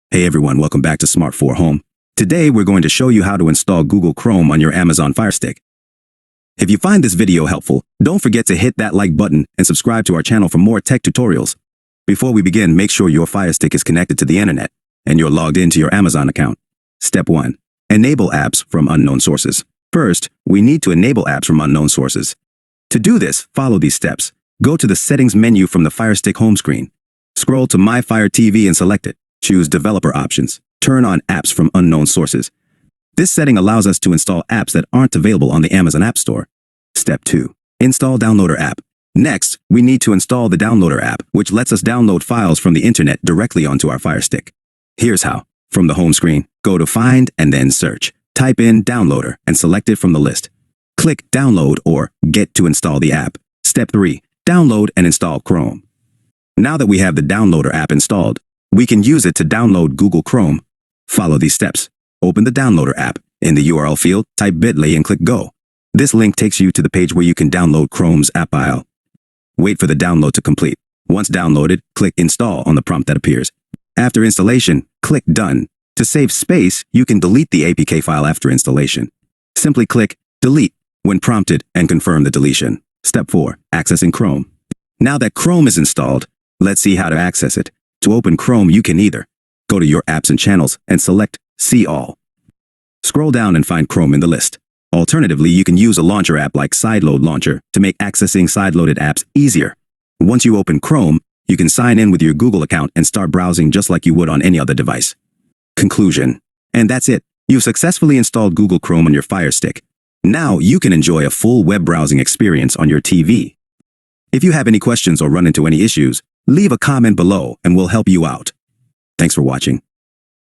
Hey everyone, welcome back to Smart 4 Home. Today we're going to show you how to install Google Chrome on your Amazon FireStick. If you find this video helpful, don't forget to hit that like button and subscribe to our channel for more tech tutorials. Before we begin, make sure your FireStick is connected to the internet and you're logged into your Amazon account. Step 1. Enable apps from unknown sources. First, we need to enable apps from unknown sources. To do this, follow these steps. Go to the Settings menu from the FireStick home screen. Scroll to My Fire TV and select it. Choose Developer Options. Turn on Apps from Unknown Sources. This setting allows us to install apps that aren't available on the Amazon App Store. Step 2. Install Downloader app. Next, we need to install the Downloader app, which lets us download files from the internet directly onto our FireStick. Here's how. From the home screen, go to Find and then Search. Type in Downloader and select it from the list. Click Download or Get to install the app. Step 3. Download and install Chrome. Now that we have the Downloader app installed, we can use it to download Google Chrome. Follow these steps. Open the Downloader app. In the URL field, type bit.ly and click Go. This link takes you to the page where you can download Chrome's app file. Wait for the download to complete. Once downloaded, click Install on the prompt that appears. After installation, click Done. To save space, you can delete the APK file after installation. Simply click Delete when prompted and confirm the deletion. Step 4. Accessing Chrome. Now that Chrome is installed, let's see how to access it. To open Chrome, you can either go to your apps and channels and select See All. Scroll down and find Chrome in the list. Alternatively, you can use a launcher app like Sideload Launcher to make accessing sideloaded apps easier. Once you open Chrome, you can sign in with your Google account and start browsing just like you would on any other device. Conclusion. And that's it. You've successfully installed Google Chrome on your FireStick. Now you can enjoy a full web browsing experience on your TV. If you have any questions or run into any issues, leave a comment below and we'll help you out. Thanks for watching.